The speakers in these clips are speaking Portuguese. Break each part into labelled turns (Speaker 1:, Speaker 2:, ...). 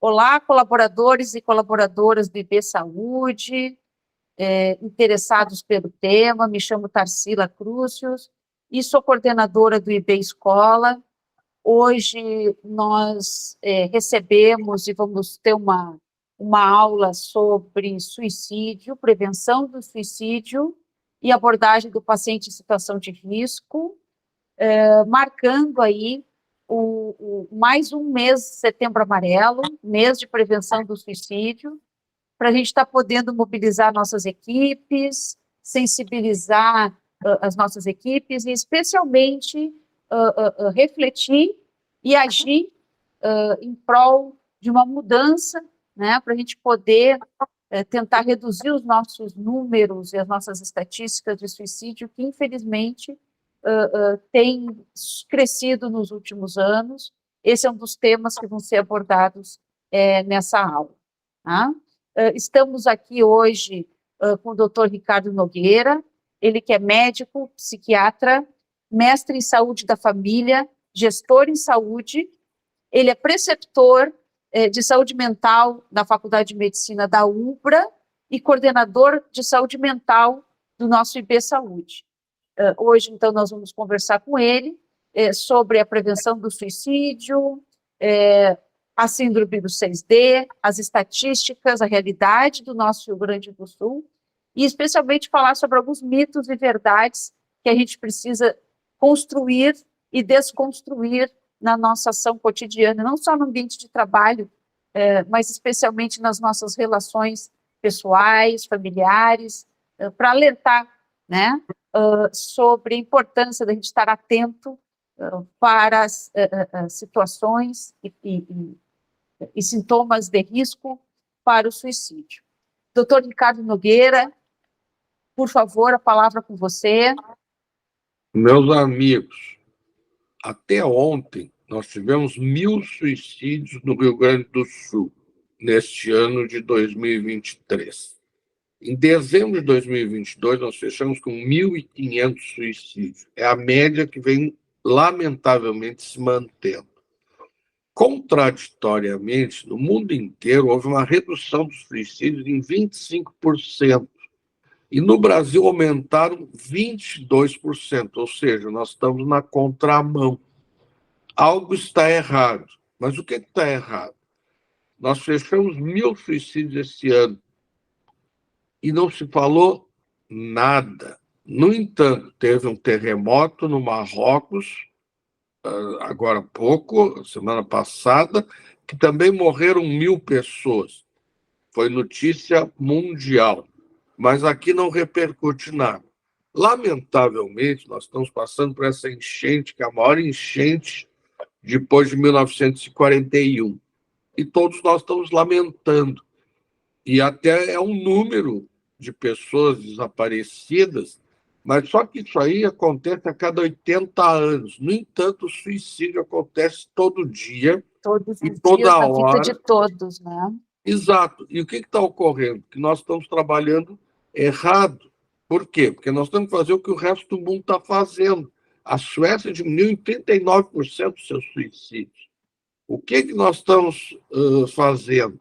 Speaker 1: Olá, colaboradores e colaboradoras do IB Saúde, interessados pelo tema. Me chamo Tarsila Crucius e sou coordenadora do IB Escola. Hoje nós recebemos e vamos ter uma aula sobre suicídio, prevenção do suicídio e abordagem do paciente em situação de risco, marcando aí mais um mês, Setembro Amarelo, mês de prevenção do suicídio, para a gente estar podendo mobilizar nossas equipes, sensibilizar as nossas equipes e, especialmente, refletir e agir em prol de uma mudança, né, para a gente poder tentar reduzir os nossos números e as nossas estatísticas de suicídio, que, infelizmente, tem crescido nos últimos anos. Esse é um dos temas que vão ser abordados nessa aula. Tá? Estamos aqui hoje com o Dr. Ricardo Nogueira, ele que é médico, psiquiatra, mestre em saúde da família, gestor em saúde, ele é preceptor de saúde mental na Faculdade de Medicina da UBRA e coordenador de saúde mental do nosso IB Saúde. Hoje, então, nós vamos conversar com ele sobre a prevenção do suicídio, a síndrome do 6D, as estatísticas, a realidade do nosso Rio Grande do Sul, e especialmente falar sobre alguns mitos e verdades que a gente precisa construir e desconstruir na nossa ação cotidiana, não só no ambiente de trabalho, mas especialmente nas nossas relações pessoais, familiares, para alertar, né, sobre a importância da gente estar atento para as situações e sintomas de risco para o suicídio. Doutor Ricardo Nogueira, por favor, a palavra com você.
Speaker 2: Meus amigos, até ontem nós tivemos 1.000 suicídios no Rio Grande do Sul, neste ano de 2023. Em dezembro de 2022, nós fechamos com 1.500 suicídios. É a média que vem, lamentavelmente, se mantendo. Contraditoriamente, no mundo inteiro, houve uma redução dos suicídios em 25%. E no Brasil aumentaram 22%, ou seja, nós estamos na contramão. Algo está errado. Mas o que está errado? Nós fechamos 1.000 suicídios esse ano e não se falou nada. No entanto, teve um terremoto no Marrocos, agora há pouco, semana passada, que também morreram 1.000 pessoas. Foi notícia mundial, mas aqui não repercute nada. Lamentavelmente, nós estamos passando por essa enchente, que é a maior enchente depois de 1941. E todos nós estamos lamentando. E até é um número de pessoas desaparecidas, mas só que isso aí acontece a cada 80 anos. No entanto, o suicídio acontece todo dia,
Speaker 1: Todos
Speaker 2: e
Speaker 1: os
Speaker 2: toda
Speaker 1: dias da
Speaker 2: hora.
Speaker 1: vida de todos, né?
Speaker 2: Exato. E o que está ocorrendo? Que nós estamos trabalhando errado. Por quê? Porque nós temos que fazer o que o resto do mundo está fazendo. A Suécia diminuiu em 39% os seus suicídios. O que nós estamos fazendo?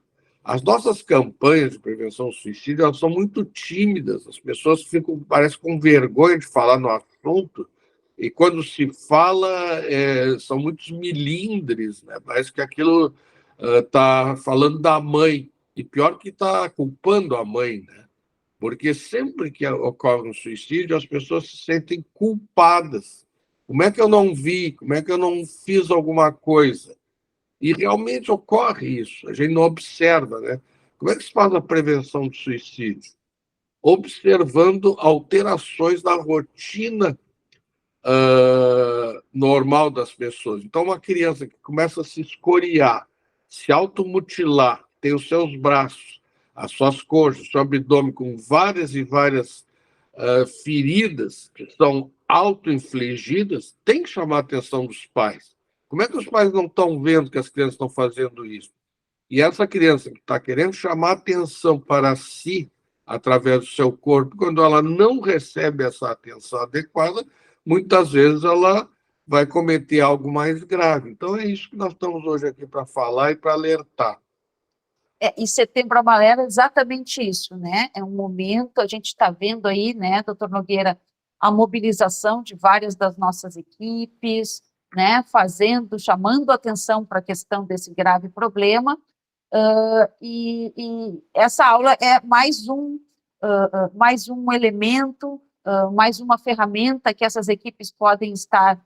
Speaker 2: As nossas campanhas de prevenção ao suicídio, elas são muito tímidas. As pessoas ficam, parece, com vergonha de falar no assunto, e quando se fala, são muitos milindres, né? Parece que aquilo está falando da mãe, e pior que está culpando a mãe, né? Porque sempre que ocorre um suicídio, as pessoas se sentem culpadas. Como é que eu não vi? Como é que eu não fiz alguma coisa? E realmente ocorre isso, a gente não observa, né? Como é que se faz a prevenção do suicídio? Observando alterações na rotina normal das pessoas. Então, uma criança que começa a se escoriar, se automutilar, tem os seus braços, as suas coxas, o seu abdômen com várias e várias feridas que são auto-infligidas, tem que chamar a atenção dos pais. Como é que os pais não estão vendo que as crianças estão fazendo isso? E essa criança que está querendo chamar atenção para si, através do seu corpo, quando ela não recebe essa atenção adequada, muitas vezes ela vai cometer algo mais grave. Então, é isso que nós estamos hoje aqui para falar e para alertar.
Speaker 1: E Setembro Amarelo é exatamente isso, né? É um momento, a gente está vendo aí, né, doutor Nogueira, a mobilização de várias das nossas equipes, né, chamando atenção para a questão desse grave problema, e essa aula é mais um elemento, mais uma ferramenta que essas equipes podem estar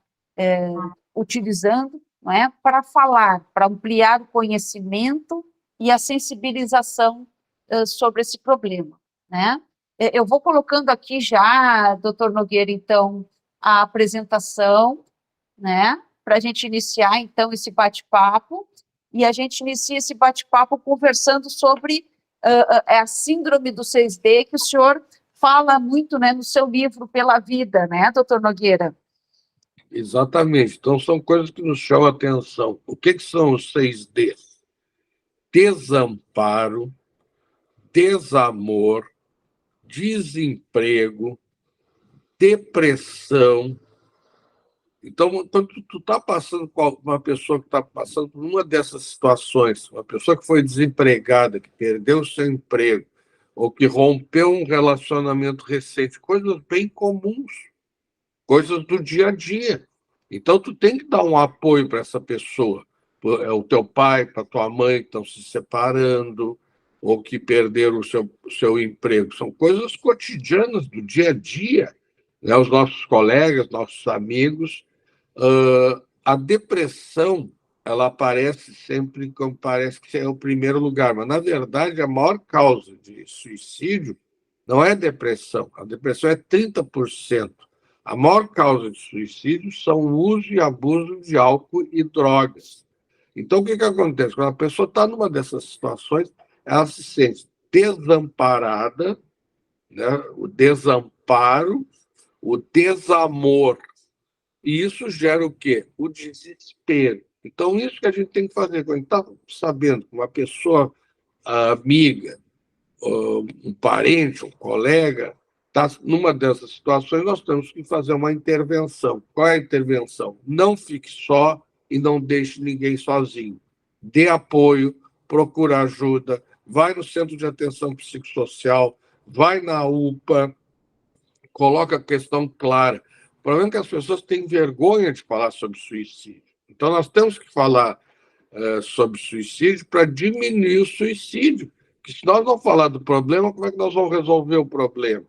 Speaker 1: utilizando, não é, para falar, para ampliar o conhecimento e a sensibilização sobre esse problema, né? Eu vou colocando aqui já, doutor Nogueira, então, a apresentação, né, para a gente iniciar, então, esse bate-papo, e a gente inicia esse bate-papo conversando sobre a síndrome do 6D, que o senhor fala muito, né, no seu livro Pela Vida, né, doutor Nogueira?
Speaker 2: Exatamente. Então, são coisas que nos chamam a atenção. O que são os 6Ds? Desamparo, desamor, desemprego, depressão. Então, quando tu está passando com uma pessoa que está passando por uma dessas situações, uma pessoa que foi desempregada, que perdeu o seu emprego, ou que rompeu um relacionamento recente, coisas bem comuns, coisas do dia a dia. Então, tu tem que dar um apoio para essa pessoa. É o teu pai, para tua mãe que estão se separando, ou que perderam o seu emprego. São coisas cotidianas do dia a dia, né? Os nossos colegas, nossos amigos. A depressão, ela aparece sempre como parece que é o primeiro lugar, mas, na verdade, a maior causa de suicídio não é depressão. A depressão é 30%. A maior causa de suicídio são o uso e abuso de álcool e drogas. Então, o que acontece? Quando a pessoa está numa dessas situações, ela se sente desamparada, né? O desamparo, o desamor. E isso gera o quê? O desespero. Então, isso que a gente tem que fazer. Quando a gente está sabendo que uma pessoa amiga, um parente, um colega, está numa dessas situações, nós temos que fazer uma intervenção. Qual é a intervenção? Não fique só e não deixe ninguém sozinho. Dê apoio, procure ajuda, vai no Centro de Atenção Psicossocial, vai na UPA, coloca a questão clara. O problema é que as pessoas têm vergonha de falar sobre suicídio. Então, nós temos que falar sobre suicídio para diminuir o suicídio. Porque se nós não falar do problema, como é que nós vamos resolver o problema?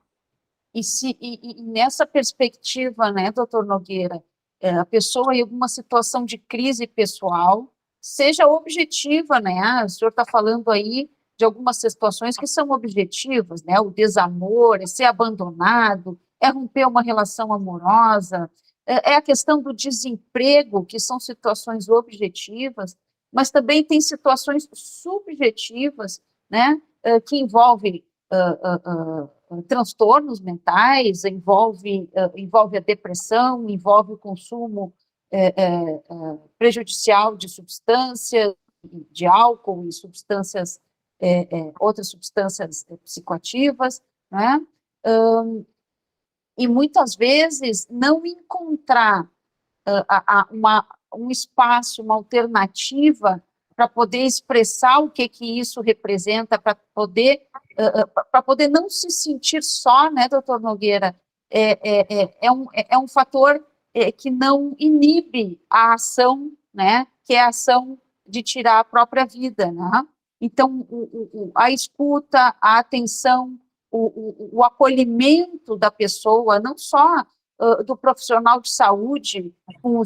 Speaker 1: E nessa perspectiva, né, doutor Nogueira, a pessoa em alguma situação de crise pessoal, seja objetiva, né? O senhor está falando aí de algumas situações que são objetivas, né? O desamor, é ser abandonado, é romper uma relação amorosa, é a questão do desemprego, que são situações objetivas, mas também tem situações subjetivas, né? Que envolvem transtornos mentais, envolve a depressão, envolve o consumo prejudicial de substâncias, de álcool e substâncias, outras substâncias psicoativas, né? E muitas vezes não encontrar um espaço, uma alternativa para poder expressar o que isso representa, para poder não se sentir só, né, doutor Nogueira, é um fator que não inibe a ação, né, que é a ação de tirar a própria vida, né? Então, a escuta, a atenção, o acolhimento da pessoa, não só do profissional de saúde com o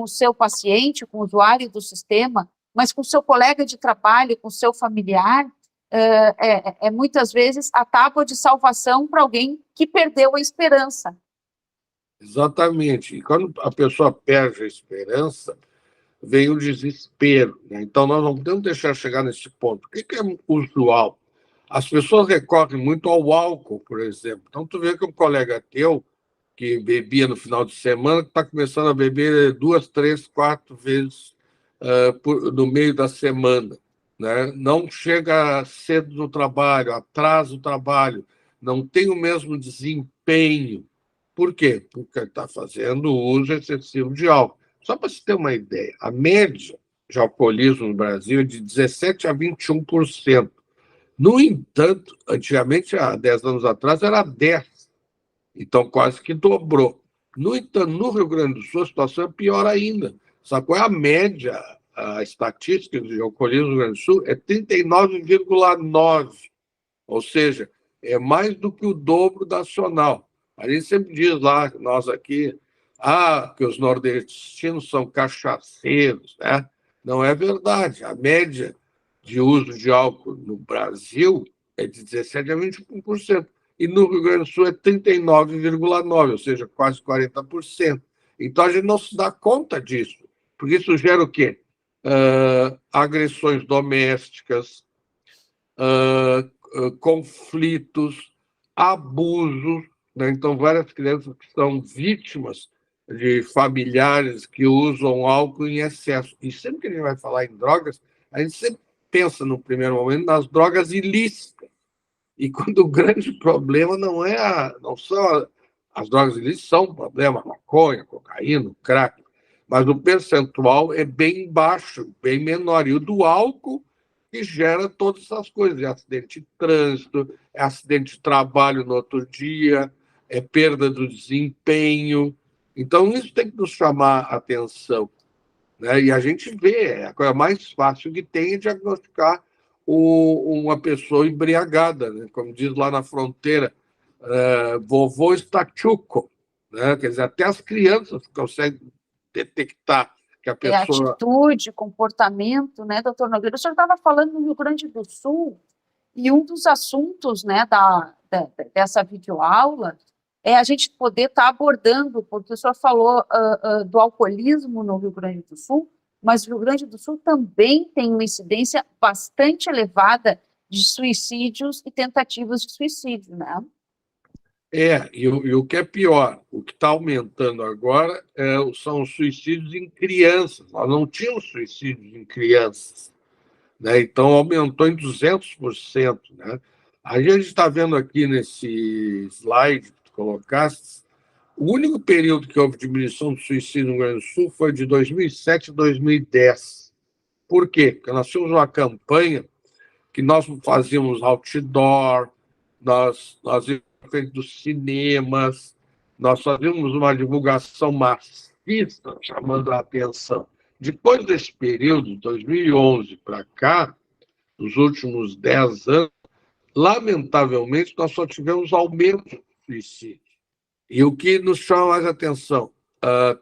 Speaker 1: seu paciente, com o usuário do sistema, mas com o seu colega de trabalho, com o seu familiar, muitas vezes a tábua de salvação para alguém que perdeu a esperança.
Speaker 2: Exatamente. E quando a pessoa perde a esperança, vem o desespero, né? Então, nós não podemos deixar chegar nesse ponto. O que é usual? As pessoas recorrem muito ao álcool, por exemplo. Então, tu vê que um colega teu, que bebia no final de semana, está começando a beber 2, 3, 4 vezes no meio da semana, né? Não chega cedo no trabalho, atrasa o trabalho, não tem o mesmo desempenho. Por quê? Porque está fazendo uso excessivo de álcool. Só para você ter uma ideia, a média de alcoolismo no Brasil é de 17% a 21%. No entanto, antigamente, há 10 anos atrás, era 10%. Então, quase que dobrou. No entanto, no Rio Grande do Sul, a situação é pior ainda. Sabe qual é a média? A estatística de alcoolismo no Rio Grande do Sul é 39,9%. Ou seja, é mais do que o dobro nacional. A gente sempre diz lá, nós aqui, que os nordestinos são cachaceiros, né? Não é verdade. A média de uso de álcool no Brasil é de 17% a 21%. E no Rio Grande do Sul é 39,9%, ou seja, quase 40%. Então, a gente não se dá conta disso, porque isso gera o quê? Agressões domésticas, conflitos, abusos, né? Então, várias crianças que são vítimas de familiares que usam álcool em excesso. E sempre que a gente vai falar em drogas, a gente sempre pensa, no primeiro momento, nas drogas ilícitas. E quando o grande problema não são as drogas ilícitas, são um problema, maconha, cocaína, crack, mas o percentual é bem baixo, bem menor. E o do álcool que gera todas essas coisas. É acidente de trânsito, é acidente de trabalho no outro dia, é perda do desempenho. Então, isso tem que nos chamar a atenção, né? E a gente vê, a coisa mais fácil que tem é diagnosticar uma pessoa embriagada, né? Como diz lá na fronteira, vovô está tchuco, né? Quer dizer, até as crianças conseguem detectar que a pessoa...
Speaker 1: atitude, comportamento, né, doutor Nogueira? O senhor estava falando no Rio Grande do Sul, e um dos assuntos, né, dessa videoaula é a gente poder estar abordando, porque o senhor falou do alcoolismo no Rio Grande do Sul, mas o Rio Grande do Sul também tem uma incidência bastante elevada de suicídios e tentativas de suicídio, né?
Speaker 2: E o que é pior, o que está aumentando agora são os suicídios em crianças. Nós não tínhamos suicídios em crianças, né? Então, aumentou em 200%. Né? A gente está vendo aqui nesse slide que tu colocaste, o único período que houve diminuição de suicídio no Rio Grande do Sul foi de 2007 a 2010. Por quê? Porque nós tínhamos uma campanha que nós fazíamos outdoor, nós íamos à frente dos cinemas, nós fazíamos uma divulgação maciça, chamando a atenção. Depois desse período, de 2011 para cá, nos últimos 10 anos, lamentavelmente, nós só tivemos aumento de suicídio. E o que nos chama mais atenção,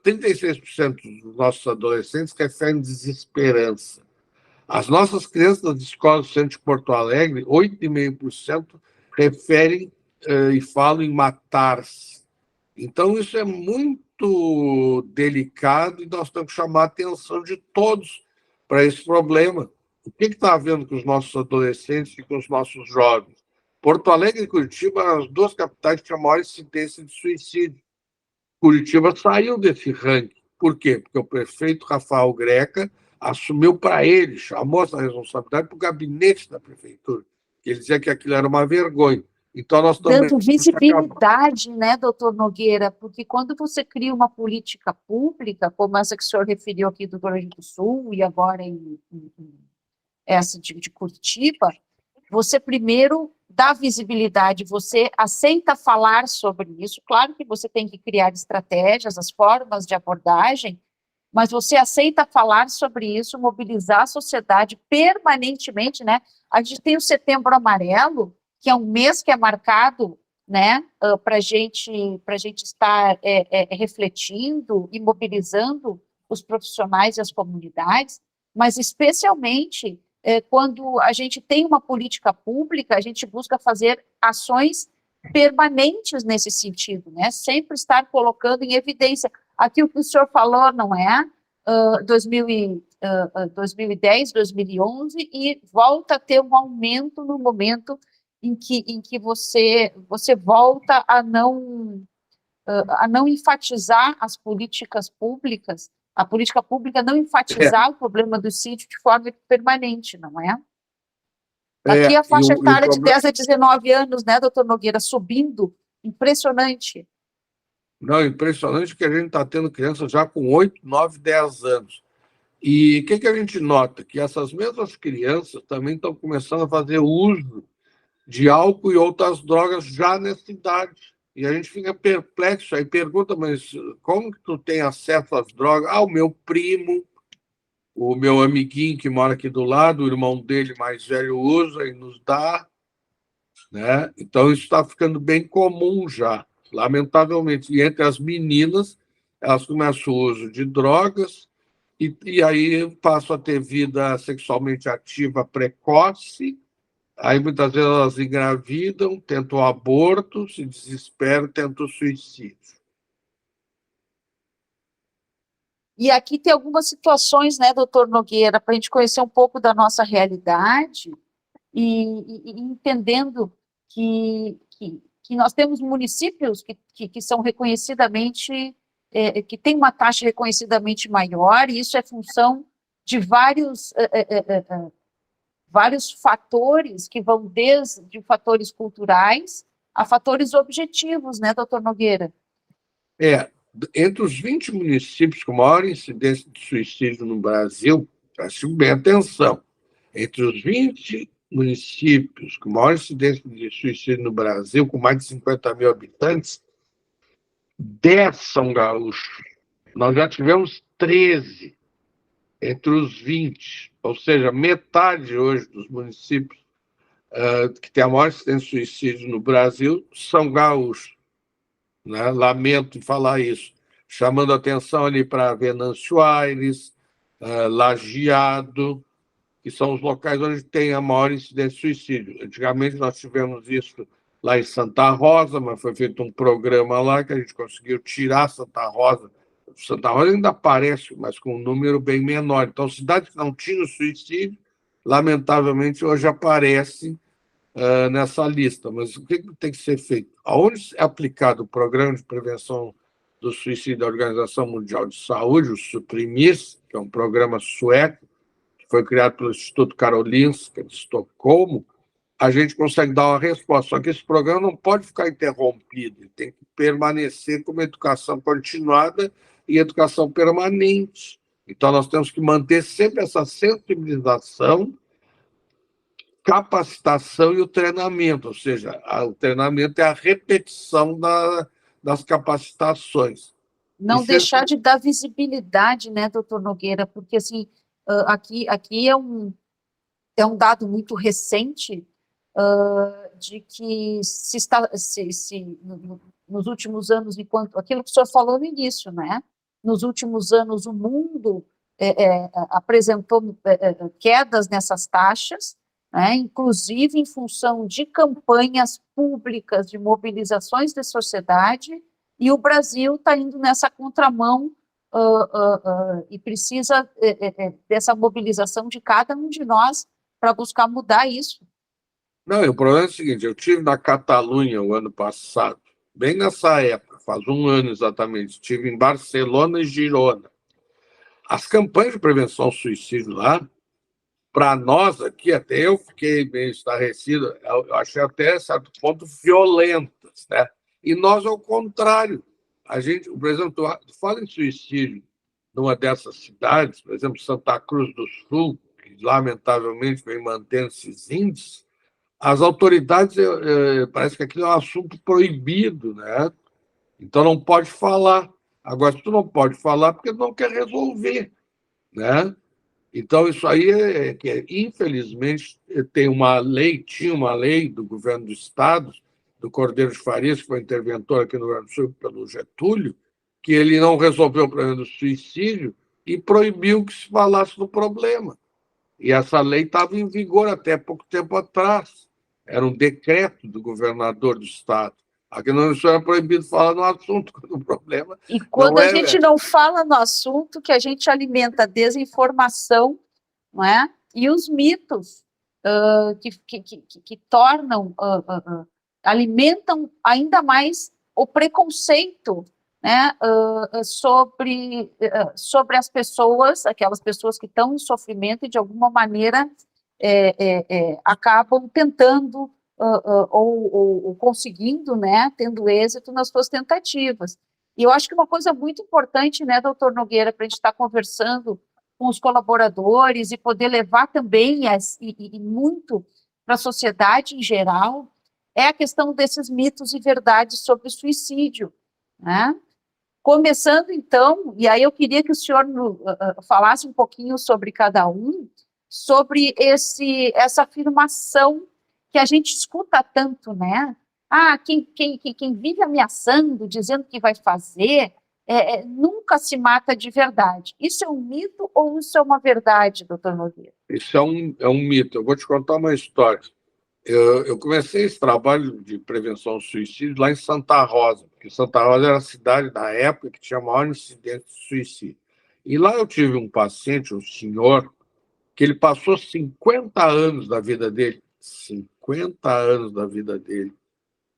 Speaker 2: 36% dos nossos adolescentes referem desesperança. As nossas crianças das escolas do centro de Porto Alegre, 8,5% referem e falam em matar-se. Então, isso é muito delicado e nós temos que chamar a atenção de todos para esse problema. O que está havendo com os nossos adolescentes e com os nossos jovens? Porto Alegre e Curitiba eram as duas capitais que tinham maior incidência de suicídio. Curitiba saiu desse ranking. Por quê? Porque o prefeito Rafael Greca assumiu para ele, chamou essa responsabilidade para o gabinete da prefeitura. Ele dizia que aquilo era uma vergonha. Então, nós também...
Speaker 1: Dando visibilidade, né, doutor Nogueira? Porque quando você cria uma política pública, como essa que o senhor referiu aqui do Rio Grande do Sul e agora em essa de Curitiba, você primeiro dá visibilidade, você aceita falar sobre isso. Claro que você tem que criar estratégias, as formas de abordagem, mas você aceita falar sobre isso, mobilizar a sociedade permanentemente, né? A gente tem o Setembro Amarelo, que é um mês que é marcado, né, para a gente estar refletindo e mobilizando os profissionais e as comunidades, mas especialmente quando a gente tem uma política pública, a gente busca fazer ações permanentes nesse sentido, né? Sempre estar colocando em evidência. Aqui o que o senhor falou, não é? 2010, 2011, e volta a ter um aumento no momento em que você volta a não enfatizar as políticas públicas, a política pública não enfatizar o problema do sítio de forma permanente, não é? Aqui a faixa etária de 10 a 19 anos, né, doutor Nogueira, subindo, impressionante.
Speaker 2: Não, impressionante que a gente está tendo crianças já com 8, 9, 10 anos. E o que a gente nota? Que essas mesmas crianças também estão começando a fazer uso de álcool e outras drogas já nessa idade. E a gente fica perplexo, aí pergunta, mas como que tu tem acesso às drogas? Ah, o meu primo, o meu amiguinho que mora aqui do lado, o irmão dele mais velho usa e nos dá, né? Então isso está ficando bem comum já, lamentavelmente. E entre as meninas, elas começam o uso de drogas e aí passam a ter vida sexualmente ativa precoce. Aí muitas vezes elas engravidam, tentam o aborto, se desesperam, tentam o suicídio.
Speaker 1: E aqui tem algumas situações, né, doutor Nogueira, para a gente conhecer um pouco da nossa realidade e entendendo que nós temos municípios que são reconhecidamente, que têm uma taxa reconhecidamente maior, e isso é função de vários fatores que vão desde fatores culturais a fatores objetivos, né, doutor Nogueira?
Speaker 2: Entre os 20 municípios com maior incidência de suicídio no Brasil, preste bem atenção, entre os 20 municípios com maior incidência de suicídio no Brasil, com mais de 50 mil habitantes, 10 são gaúchos. Nós já tivemos 13 entre os 20, ou seja, metade hoje dos municípios que tem a maior incidência de suicídio no Brasil são gaúchos. Né? Lamento em falar isso. Chamando atenção ali para Venâncio Aires, Lajeado, que são os locais onde tem a maior incidência de suicídio. Antigamente nós tivemos isso lá em Santa Rosa, mas foi feito um programa lá que a gente conseguiu tirar Santa Rosa. Santa Rosa ainda aparece, mas com um número bem menor. Então, cidades que não tinham suicídio, lamentavelmente, hoje aparecem nessa lista. Mas o que tem que ser feito? Aonde é aplicado o Programa de Prevenção do Suicídio da Organização Mundial de Saúde, o SUPRIMIS, que é um programa sueco, que foi criado pelo Instituto Karolinska de Estocolmo, a gente consegue dar uma resposta. Só que esse programa não pode ficar interrompido, ele tem que permanecer como educação continuada e educação permanente. Então, nós temos que manter sempre essa sensibilização, capacitação e o treinamento, ou seja, o treinamento é a repetição das capacitações.
Speaker 1: Não deixar de dar visibilidade, né, doutor Nogueira, porque, assim, aqui é um dado muito recente de que nos últimos anos, enquanto aquilo que o senhor falou no início, né, nos últimos anos o mundo apresentou quedas nessas taxas, né, inclusive em função de campanhas públicas, de mobilizações da sociedade, e o Brasil está indo nessa contramão e precisa dessa mobilização de cada um de nós para buscar mudar isso.
Speaker 2: Não, o problema é o seguinte, eu estive na Catalunha o ano passado, bem nessa época, faz um ano exatamente, estive em Barcelona e Girona. As campanhas de prevenção ao suicídio lá, para nós aqui, até eu fiquei meio estarrecido, eu achei até certo ponto violentas, né? E nós, ao contrário, por exemplo, tu fala em suicídio numa dessas cidades, por exemplo, Santa Cruz do Sul, que lamentavelmente vem mantendo esses índices, as autoridades, parece que aquilo é um assunto proibido, né? Então não pode falar. Agora, se tu não pode falar, porque não quer resolver, né? Então, isso aí infelizmente, tinha uma lei do governo do Estado, do Cordeiro de Farias, que foi interventor aqui no Rio Grande do Sul pelo Getúlio, que ele não resolveu o problema do suicídio e proibiu que se falasse do problema. E essa lei estava em vigor até pouco tempo atrás. Era um decreto do governador do Estado. Aqui no Rio Grande do Sul era proibido falar no assunto, quando o problema.
Speaker 1: E quando a gente não fala no assunto, que a gente alimenta a desinformação, não é? E os mitos que tornam, alimentam ainda mais o preconceito, né, sobre as pessoas, aquelas pessoas que estão em sofrimento e de alguma maneira acabam tentando ou conseguindo, né, tendo êxito nas suas tentativas. E eu acho que uma coisa muito importante, né, doutor Nogueira, para a gente estar conversando com os colaboradores e poder levar também e muito para a sociedade em geral, é a questão desses mitos e verdades sobre o suicídio, né? Começando, então, e aí eu queria que o senhor falasse um pouquinho sobre cada um, sobre essa afirmação que a gente escuta tanto, né? Ah, quem vive ameaçando, dizendo que vai fazer, nunca se mata de verdade. Isso é um mito ou isso é uma verdade, doutor Nogueira?
Speaker 2: Isso é um mito. Eu vou te contar uma história. Eu comecei esse trabalho de prevenção ao suicídio lá em Santa Rosa, porque Santa Rosa era a cidade, na época, que tinha maior incidência de suicídio. E lá eu tive um paciente, um senhor, que ele passou 50 anos da vida dele, 50 anos da vida dele,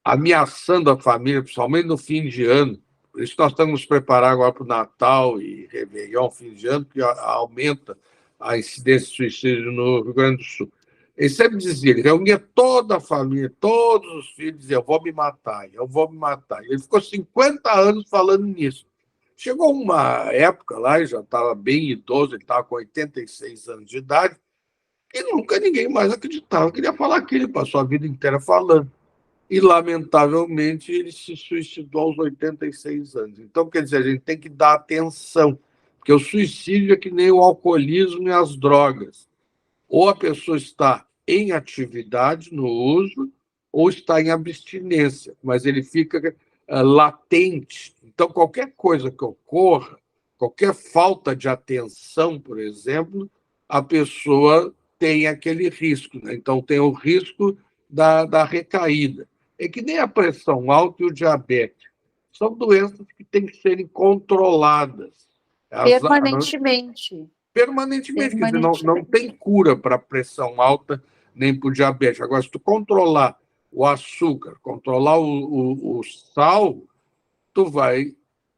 Speaker 2: ameaçando a família, principalmente no fim de ano. Por isso nós estamos nos preparando agora para o Natal e Réveillon, fim de ano, que aumenta a incidência de suicídio no Rio Grande do Sul. Ele sempre dizia, ele reunia toda a família, todos os filhos, dizia, eu vou me matar, eu vou me matar. Ele ficou 50 anos falando nisso. Chegou uma época lá, ele já estava bem idoso, ele estava com 86 anos de idade, e nunca ninguém mais acreditava que ele ia falar aquilo, ele passou a vida inteira falando. E, lamentavelmente, ele se suicidou aos 86 anos. Então, quer dizer, a gente tem que dar atenção, porque o suicídio é que nem o alcoolismo e as drogas. Ou a pessoa está em atividade, no uso, ou está em abstinência, mas ele fica latente. Então, qualquer coisa que ocorra, qualquer falta de atenção, por exemplo, a pessoa tem aquele risco, né? Então, tem o risco da recaída. É que nem a pressão alta e o diabetes. São doenças que têm que serem controladas.
Speaker 1: Permanentemente.
Speaker 2: Permanentemente, quer dizer, não
Speaker 1: Permanentemente.
Speaker 2: tem cura para a pressão alta nem para o diabetes. Agora, se tu controlar o açúcar, controlar o sal, tu vai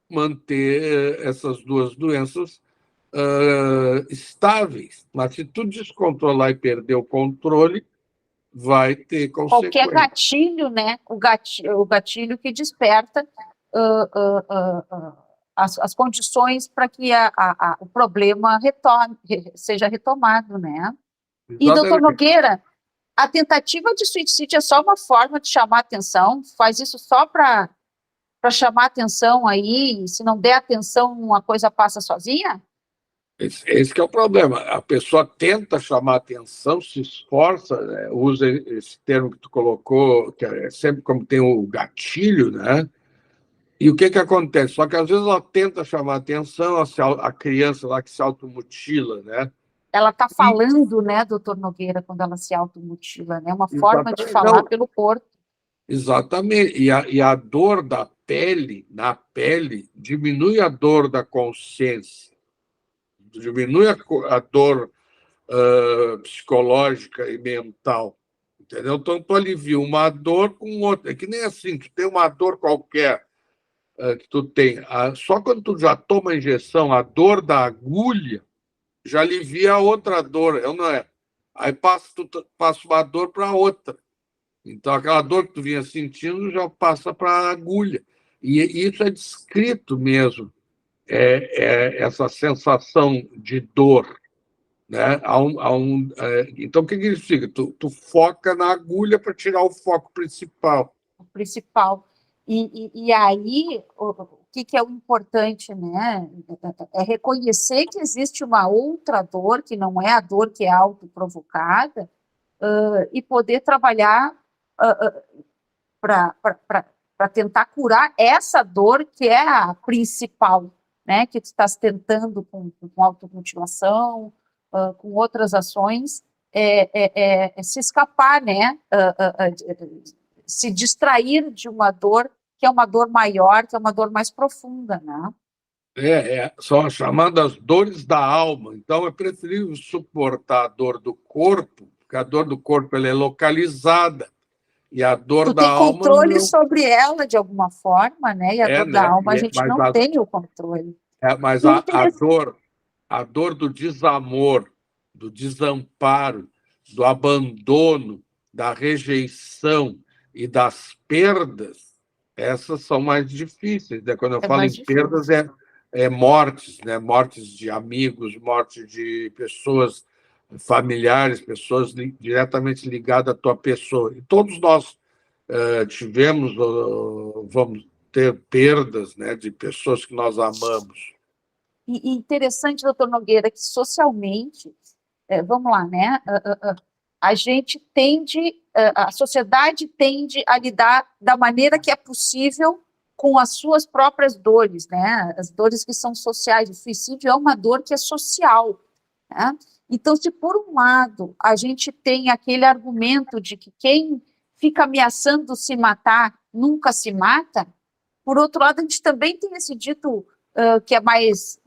Speaker 2: manter essas duas doenças estáveis. Mas se tu descontrolar e perder o controle, vai ter
Speaker 1: Qualquer
Speaker 2: consequências.
Speaker 1: gatilho, né? O gatilho que desperta as condições para que o problema seja retomado, né? E, doutor
Speaker 2: Exatamente.
Speaker 1: Nogueira, a tentativa de suicídio é só uma forma de chamar atenção? Faz isso só para chamar atenção aí? Se não der atenção, uma coisa passa sozinha?
Speaker 2: Esse que é o problema. A pessoa tenta chamar atenção, se esforça, né? Usa esse termo que tu colocou, que é sempre como tem o gatilho, né? E o que acontece? Só que às vezes ela tenta chamar atenção, a criança lá que se automutila, né?
Speaker 1: Ela está
Speaker 2: E,
Speaker 1: falando, né, doutor Nogueira, quando ela se automutila, né? Uma forma de
Speaker 2: exatamente,
Speaker 1: falar
Speaker 2: não,
Speaker 1: pelo corpo.
Speaker 2: exatamente. E a dor da pele, na pele, diminui a dor da consciência, diminui a dor psicológica e mental. Entendeu? Então, tu alivia uma dor com outra. É que nem assim, tu tem uma dor qualquer que tu tem. Só quando tu já toma a injeção, a dor da agulha já alivia a outra dor, não é? Aí tu passa uma dor para outra. Então, aquela dor que tu vinha sentindo já passa para a agulha. E isso é descrito mesmo, essa sensação de dor. Né? Então, o que ele fica? Tu foca na agulha para tirar o foco principal.
Speaker 1: O principal. E aí, o que é o importante, né? É reconhecer que existe uma outra dor, que não é a dor que é autoprovocada, e poder trabalhar para tentar curar essa dor que é a principal, né? Que tu estás tentando com automutilação, com outras ações, se escapar, né? Se distrair de uma dor que é uma dor maior, que é uma dor mais profunda, né?
Speaker 2: São as chamadas dores da alma. Então, é preferível suportar a dor do corpo, porque a dor do corpo ela é localizada, e a dor
Speaker 1: Tu
Speaker 2: da
Speaker 1: tem
Speaker 2: alma
Speaker 1: controle
Speaker 2: não.
Speaker 1: sobre ela de alguma forma, né? E a dor da
Speaker 2: Né?
Speaker 1: alma a gente não tem o controle.
Speaker 2: Mas
Speaker 1: E é
Speaker 2: a dor do desamor, do desamparo, do abandono, da rejeição e das perdas, essas são mais difíceis. Né? Quando eu
Speaker 1: é
Speaker 2: falo
Speaker 1: mais
Speaker 2: em perdas,
Speaker 1: difícil.
Speaker 2: mortes, né? Mortes de amigos, morte de pessoas familiares, pessoas diretamente ligadas à tua pessoa. E todos nós tivemos, vamos ter perdas, né, de pessoas que nós amamos.
Speaker 1: E interessante, doutor Nogueira, que socialmente, vamos lá, né? A gente tende, a sociedade tende a lidar da maneira que é possível com as suas próprias dores, né? As dores que são sociais. O suicídio é uma dor que é social, né? Então, se por um lado a gente tem aquele argumento de que quem fica ameaçando se matar nunca se mata, por outro lado, a gente também tem esse dito que é mais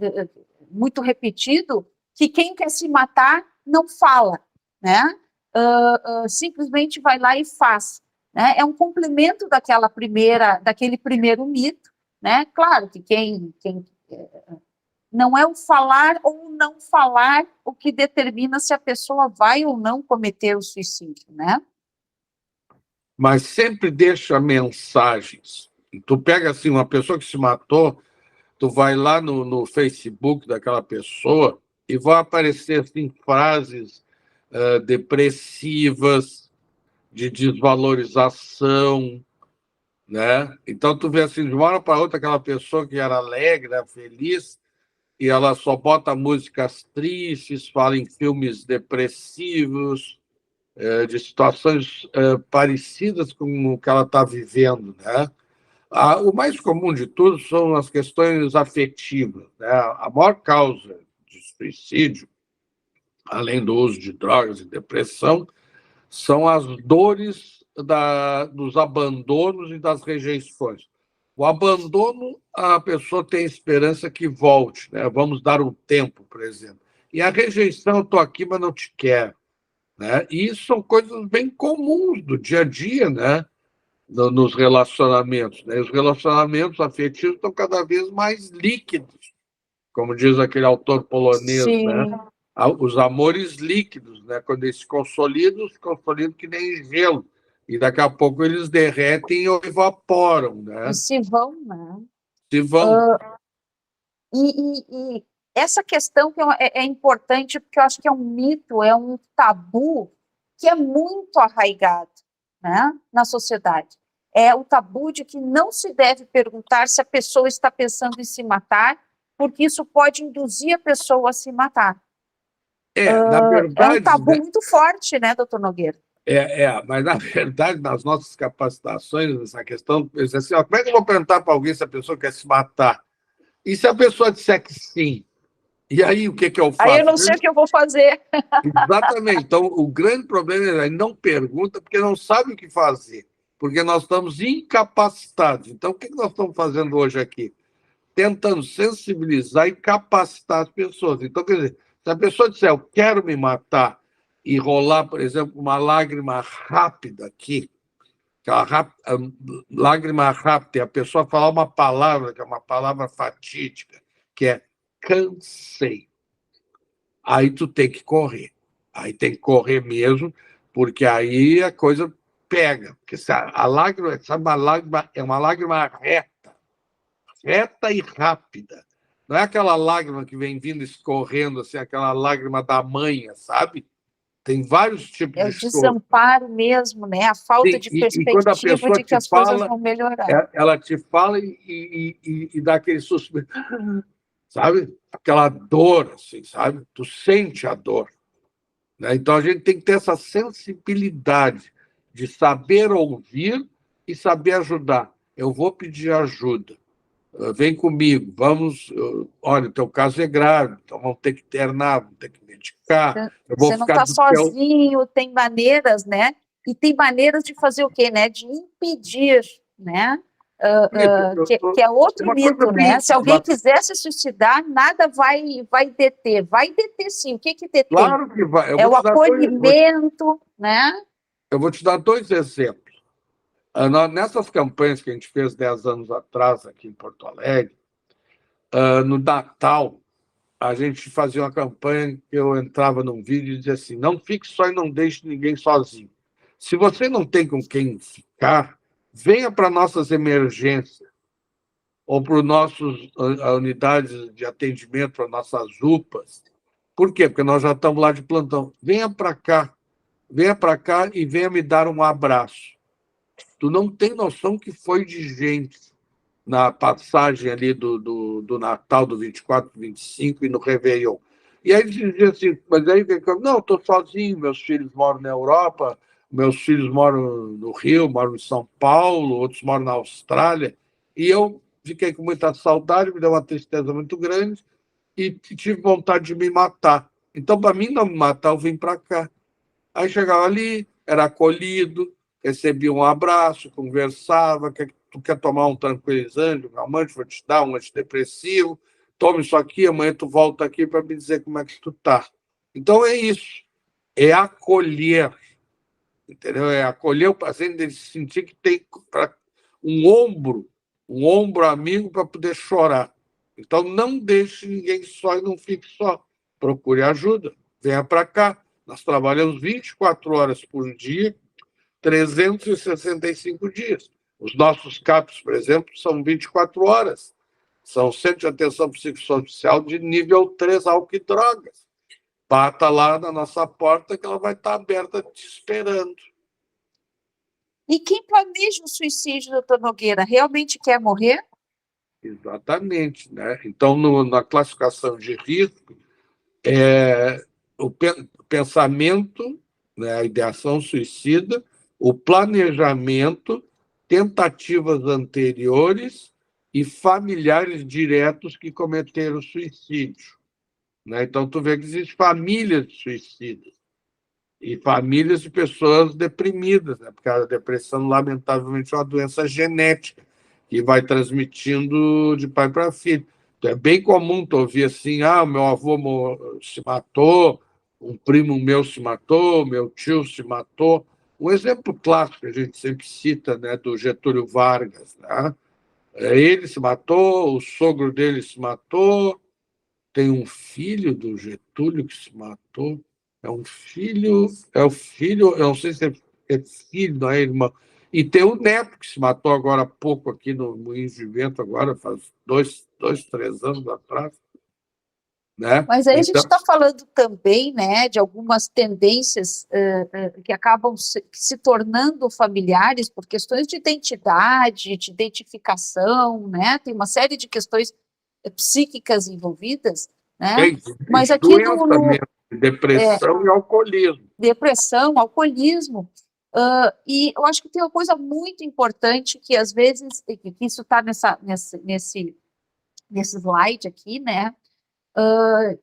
Speaker 1: muito repetido, que quem quer se matar não fala, né? Simplesmente vai lá e faz. Né? É um complemento daquele primeiro mito, né? Claro que não é o falar ou não falar o que determina se a pessoa vai ou não cometer o suicídio, né?
Speaker 2: Mas sempre deixa mensagens. Tu pega assim uma pessoa que se matou, tu vai lá no Facebook daquela pessoa e vão aparecer assim, frases depressivas, de desvalorização, né? Então tu vê assim, de uma hora para outra, aquela pessoa que era alegre, né, feliz, e ela só bota músicas tristes, fala em filmes depressivos, de situações parecidas com o que ela está vivendo, né? O mais comum de tudo são as questões afetivas, né? A maior causa de suicídio, além do uso de drogas e depressão, são as dores dos abandonos e das rejeições. O abandono, a pessoa tem esperança que volte, né? Vamos dar um tempo, por exemplo. E a rejeição, eu estou aqui, mas não te quero. Né? E isso são coisas bem comuns do dia a dia, né? Nos relacionamentos. Né? Os relacionamentos afetivos estão cada vez mais líquidos, como diz aquele autor polonês, né?
Speaker 1: Sim.
Speaker 2: Os amores líquidos, né? Quando eles se consolidam que nem gelo. E daqui a pouco eles derretem ou evaporam,
Speaker 1: E
Speaker 2: né?
Speaker 1: se vão, né?
Speaker 2: Se vão.
Speaker 1: E essa questão que é importante, porque eu acho que é um mito, é um tabu que é muito arraigado, né, na sociedade. É o tabu de que não se deve perguntar se a pessoa está pensando em se matar, porque isso pode induzir a pessoa a se matar.
Speaker 2: Na
Speaker 1: É um
Speaker 2: verdade,
Speaker 1: tabu
Speaker 2: né?
Speaker 1: muito forte, né, doutor Nogueira?
Speaker 2: Mas na verdade, nas nossas capacitações, essa questão, eu disse assim, ó, como é que eu vou perguntar para alguém se a pessoa quer se matar? E se a pessoa disser que sim? E aí, o que eu
Speaker 1: Aí eu
Speaker 2: faço?
Speaker 1: não sei o que eu vou fazer.
Speaker 2: Exatamente. Então, o grande problema é não pergunta porque não sabe o que fazer, porque nós estamos incapacitados. Então, o que nós estamos fazendo hoje aqui? Tentando sensibilizar e capacitar as pessoas. Então, quer dizer, se a pessoa disser, eu quero me matar, e rolar, por exemplo, uma lágrima rápida aqui, aquela lágrima rápida, e a pessoa falar uma palavra, que é uma palavra fatídica, que é cansei. Aí tu tem que correr. Aí tem que correr mesmo, porque aí a coisa pega. Porque a lágrima, sabe, uma lágrima é uma lágrima reta e rápida. Não é aquela lágrima que vem vindo escorrendo, assim, aquela lágrima da manha, sabe? Tem vários tipos
Speaker 1: É
Speaker 2: de
Speaker 1: o
Speaker 2: choro.
Speaker 1: desamparo mesmo, né? A falta
Speaker 2: Sim,
Speaker 1: de
Speaker 2: e quando a
Speaker 1: perspectiva
Speaker 2: pessoa
Speaker 1: de que
Speaker 2: te
Speaker 1: as coisas
Speaker 2: fala,
Speaker 1: vão melhorar.
Speaker 2: ela te fala e dá aquele suspiro, sabe? Aquela dor, assim, sabe? Tu sente a dor. Né? Então, a gente tem que ter essa sensibilidade de saber ouvir e saber ajudar. Eu vou pedir ajuda. Vem comigo, vamos. Olha, o teu caso é grave, então vamos ter que internar, vamos ter que medicar. Eu vou
Speaker 1: Você não
Speaker 2: ficar
Speaker 1: está
Speaker 2: do teu.
Speaker 1: sozinho, tem maneiras, né? E tem maneiras de fazer o quê, né? De impedir, né? Que é outro
Speaker 2: Uma coisa
Speaker 1: mito, né?
Speaker 2: bem.
Speaker 1: Se alguém quiser se suicidar, nada vai deter. Vai deter, sim. O que detém?
Speaker 2: Claro que vai.
Speaker 1: É o acolhimento, né?
Speaker 2: Eu vou te dar dois exemplos. Nessas campanhas que a gente fez 10 anos atrás aqui em Porto Alegre, no Natal, a gente fazia uma campanha que eu entrava num vídeo e dizia assim: não fique só e não deixe ninguém sozinho. Se você não tem com quem ficar, venha para nossas emergências. ou para os nossos unidades de atendimento, para nossas UPAs. Por quê? Porque nós já estamos lá de plantão. Venha para cá e venha me dar um abraço. Tu não tem noção que foi de gente na passagem ali do Natal, do 24, 25 e no Réveillon. E aí dizia assim, mas aí, não, estou sozinho, meus filhos moram na Europa, meus filhos moram no Rio, moram em São Paulo, outros moram na Austrália, e eu fiquei com muita saudade, me deu uma tristeza muito grande, e tive vontade de me matar. Então, para mim não me matar, eu vim para cá. Aí chegava ali, era acolhido, recebia um abraço, conversava, tu quer tomar um tranquilizante, um calmante, vou te dar um antidepressivo, tome isso aqui, amanhã tu volta aqui para me dizer como é que tu tá. Então é isso, é acolher, entendeu? É acolher o paciente, ele sentir que tem um ombro amigo para poder chorar. Então não deixe ninguém só e não fique só. Procure ajuda, venha para cá. Nós trabalhamos 24 horas por dia, 365 dias. Os nossos CAPs, por exemplo, são 24 horas. São centros de atenção psicossocial de nível 3, álcool e drogas. Bata lá na nossa porta que ela vai estar aberta te esperando.
Speaker 1: E quem planeja o suicídio, doutor Nogueira, realmente quer morrer?
Speaker 2: Exatamente, né? Então, na classificação de risco, o pensamento, né, a ideação suicida, o planejamento, tentativas anteriores e familiares diretos que cometeram suicídio. Né? Então, tu vê que existem famílias de suicidas e famílias de pessoas deprimidas, né? Porque a depressão, lamentavelmente, é uma doença genética que vai transmitindo de pai para filho. Então, é bem comum tu ouvir assim, meu avô se matou, um primo meu se matou, meu tio se matou. Um exemplo clássico que a gente sempre cita, né, do Getúlio Vargas, né? Ele se matou, o sogro dele se matou, tem um filho do Getúlio que se matou, é o filho, eu não sei se é filho, não é irmão. E tem o neto que se matou agora há pouco aqui no Moinhos de Vento, agora faz 3 anos atrás. Né?
Speaker 1: Mas aí a gente
Speaker 2: Então,
Speaker 1: está falando também, né, de algumas tendências que acabam se tornando familiares por questões de identidade, de identificação, né? Tem uma série de questões psíquicas envolvidas, né? Mas aqui
Speaker 2: doença mesmo, depressão e alcoolismo.
Speaker 1: depressão, alcoolismo, e eu acho que tem uma coisa muito importante que às vezes, que isso está nesse slide aqui, né?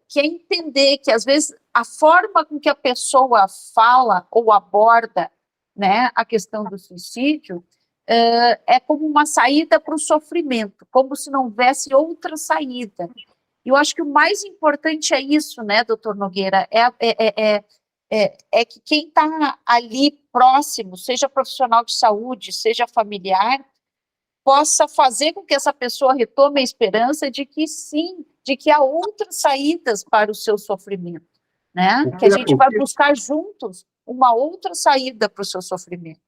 Speaker 1: Que é entender que, às vezes, a forma com que a pessoa fala ou aborda, né, a questão do suicídio é como uma saída para o sofrimento, como se não houvesse outra saída. E eu acho que o mais importante é isso, né, doutor Nogueira, é que quem está ali próximo, seja profissional de saúde, seja familiar, possa fazer com que essa pessoa retome a esperança de que sim, de que há outras saídas para o seu sofrimento, né? Que a gente vai buscar juntos uma outra saída para o seu sofrimento.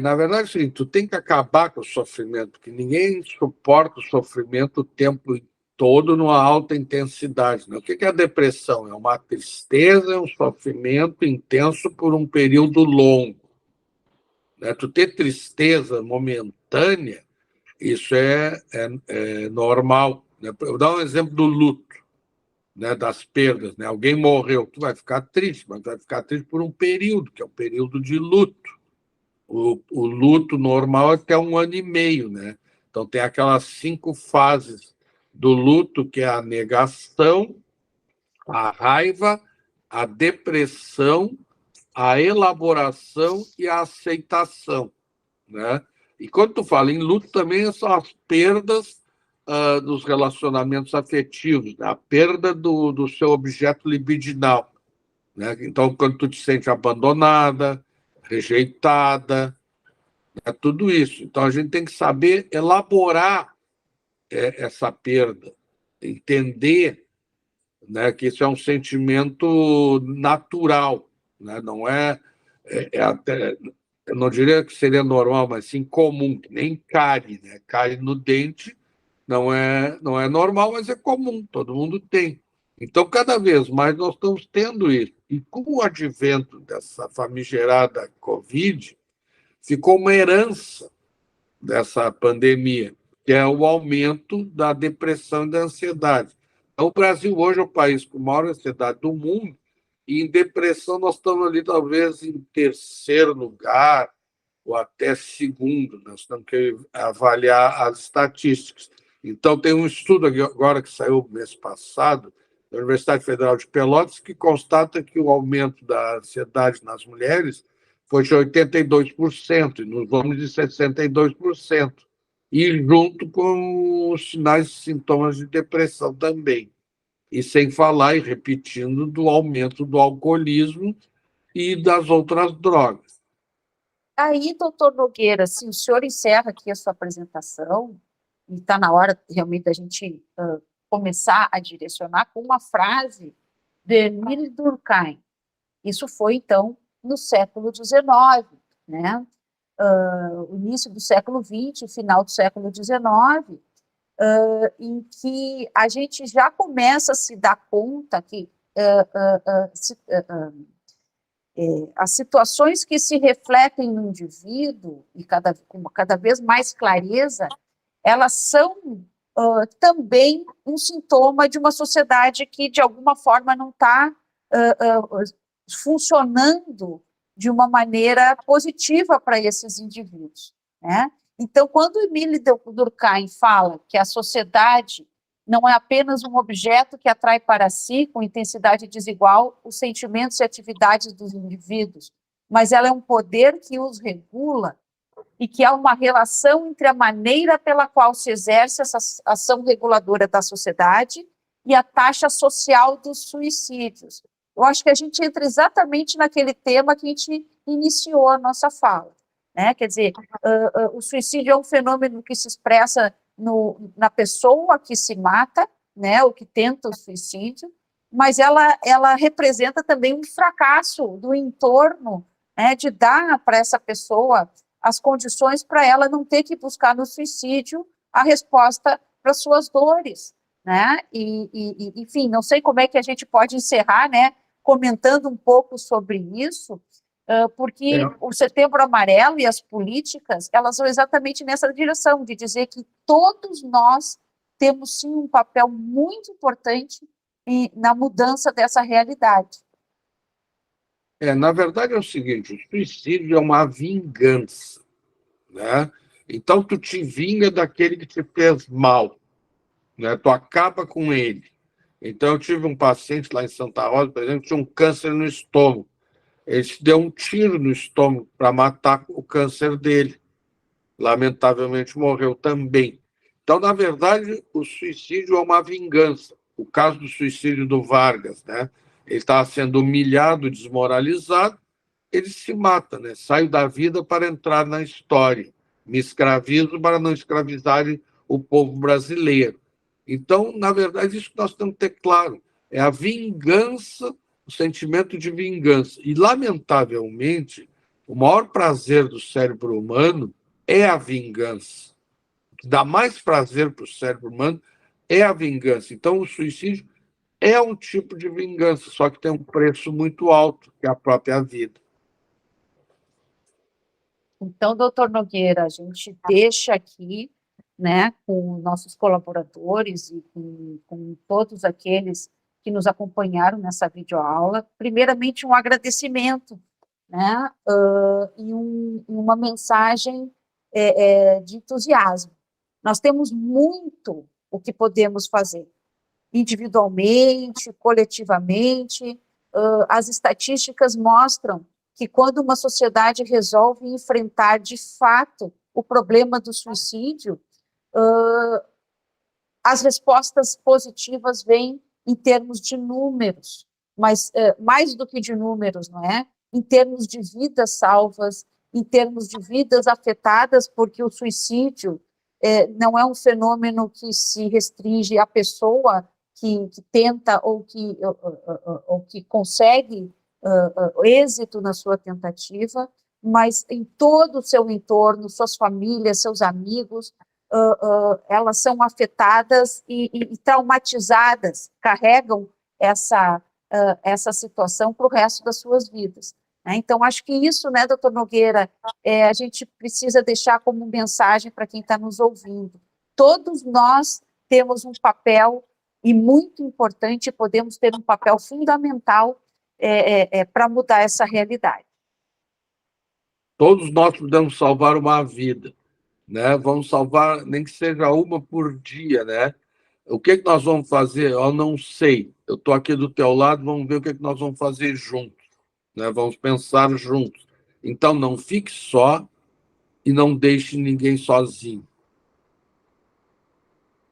Speaker 2: Na verdade, sim, tu tem que acabar com o sofrimento, porque ninguém suporta o sofrimento o tempo todo numa alta intensidade. Né? O que é a depressão? É uma tristeza, é um sofrimento intenso por um período longo. Né? Tu ter tristeza momentânea, isso é normal. Né? Eu vou dar um exemplo do luto, né? Das perdas. Né? Alguém morreu, tu vai ficar triste, mas vai ficar triste por um período, que é o período de luto. O luto normal é até 1 ano e meio, né? Então tem aquelas 5 fases do luto, que é a negação, a raiva, a depressão, a elaboração e a aceitação, né? E quando tu fala em luto, também são as perdas dos relacionamentos afetivos, né? A perda do seu objeto libidinal, né? Então, quando tu te sente abandonada, rejeitada, tudo isso. Então, a gente tem que saber elaborar essa perda, entender, né, que isso é um sentimento natural, né? Não até, eu não diria que seria normal, mas sim comum, que nem cárie, né? Cárie no dente não é normal, mas é comum, todo mundo tem. Então, cada vez mais nós estamos tendo isso. E com o advento dessa famigerada Covid, ficou uma herança dessa pandemia, que é o aumento da depressão e da ansiedade. Então, o Brasil hoje é o país com maior ansiedade do mundo, e em depressão nós estamos ali talvez em terceiro lugar, ou até segundo, nós temos que avaliar as estatísticas. Então, tem um estudo agora que saiu mês passado, da Universidade Federal de Pelotas, que constata que o aumento da ansiedade nas mulheres foi de 82%, e nos homens de 62%, e junto com os sinais e sintomas de depressão também. E sem falar, e repetindo, do aumento do alcoolismo e das outras drogas.
Speaker 1: Aí, doutor Nogueira, se o senhor encerra aqui a sua apresentação, e está na hora realmente da gente começar a direcionar com uma frase de Emile Durkheim. Isso foi, então, no século XIX, né? O início do século XX, final do século XIX, em que a gente já começa a se dar conta que as situações que se refletem no indivíduo, e com cada vez mais clareza, elas são também um sintoma de uma sociedade que, de alguma forma, não está funcionando de uma maneira positiva para esses indivíduos, né? Então, quando Emile Durkheim fala que a sociedade não é apenas um objeto que atrai para si, com intensidade desigual, os sentimentos e atividades dos indivíduos, mas ela é um poder que os regula e que há uma relação entre a maneira pela qual se exerce essa ação reguladora da sociedade e a taxa social dos suicídios. Eu acho que a gente entra exatamente naquele tema que a gente iniciou a nossa fala, né? Quer dizer, o suicídio é um fenômeno que se expressa na pessoa que se mata, né, ou que tenta o suicídio, mas ela representa também um fracasso do entorno, né, de dar para essa pessoa as condições para ela não ter que buscar no suicídio a resposta para suas dores, né? Enfim, não sei como é que a gente pode encerrar, né, comentando um pouco sobre isso, porque o Setembro Amarelo e as políticas, elas vão exatamente nessa direção, de dizer que todos nós temos, sim, um papel muito importante na mudança dessa realidade.
Speaker 2: Na verdade é o seguinte, o suicídio é uma vingança, né? Então tu te vinga daquele que te fez mal, né? Tu acaba com ele. Então eu tive um paciente lá em Santa Rosa, por exemplo, que tinha um câncer no estômago. Ele se deu um tiro no estômago para matar o câncer dele. Lamentavelmente morreu também. Então, na verdade, o suicídio é uma vingança. O caso do suicídio do Vargas, né? Ele estava sendo humilhado, desmoralizado, ele se mata, né? Saio da vida para entrar na história. Me escravizo para não escravizarem o povo brasileiro. Então, na verdade, isso que nós temos que ter claro. É a vingança, o sentimento de vingança. E, lamentavelmente, o maior prazer do cérebro humano é a vingança. O que dá mais prazer para o cérebro humano é a vingança. Então, o suicídio é um tipo de vingança, só que tem um preço muito alto, que é a própria vida.
Speaker 1: Então, doutor Nogueira, a gente deixa aqui, né, com nossos colaboradores e com todos aqueles que nos acompanharam nessa videoaula, primeiramente um agradecimento, né, e uma mensagem de entusiasmo. Nós temos muito o que podemos fazer, individualmente, coletivamente. As estatísticas mostram que quando uma sociedade resolve enfrentar de fato o problema do suicídio, as respostas positivas vêm em termos de números, mas mais do que de números, não é? Em termos de vidas salvas, em termos de vidas afetadas, porque o suicídio não é um fenômeno que se restringe à pessoa que tenta ou que consegue êxito na sua tentativa, mas em todo o seu entorno, suas famílias, seus amigos, elas são afetadas e traumatizadas, carregam essa situação para o resto das suas vidas. Né? Então, acho que isso, né, doutor Nogueira, a gente precisa deixar como mensagem para quem está nos ouvindo. Todos nós temos um papel, e muito importante, podemos ter um papel fundamental para mudar essa realidade.
Speaker 2: Todos nós podemos salvar uma vida, né? Vamos salvar, nem que seja uma por dia, né? O que nós vamos fazer? Eu não sei. Eu estou aqui do teu lado, vamos ver o que nós vamos fazer juntos, né? Vamos pensar juntos. Então, não fique só e não deixe ninguém sozinho.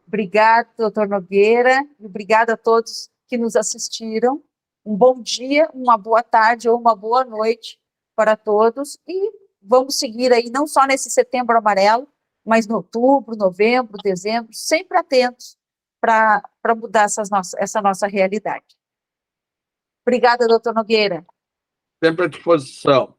Speaker 1: Obrigada, doutor Nogueira, e obrigada a todos que nos assistiram. Um bom dia, uma boa tarde ou uma boa noite para todos, e vamos seguir aí, não só nesse Setembro Amarelo, mas no outubro, novembro, dezembro, sempre atentos para mudar essa nossa realidade. Obrigada, doutor Nogueira.
Speaker 2: Sempre à disposição.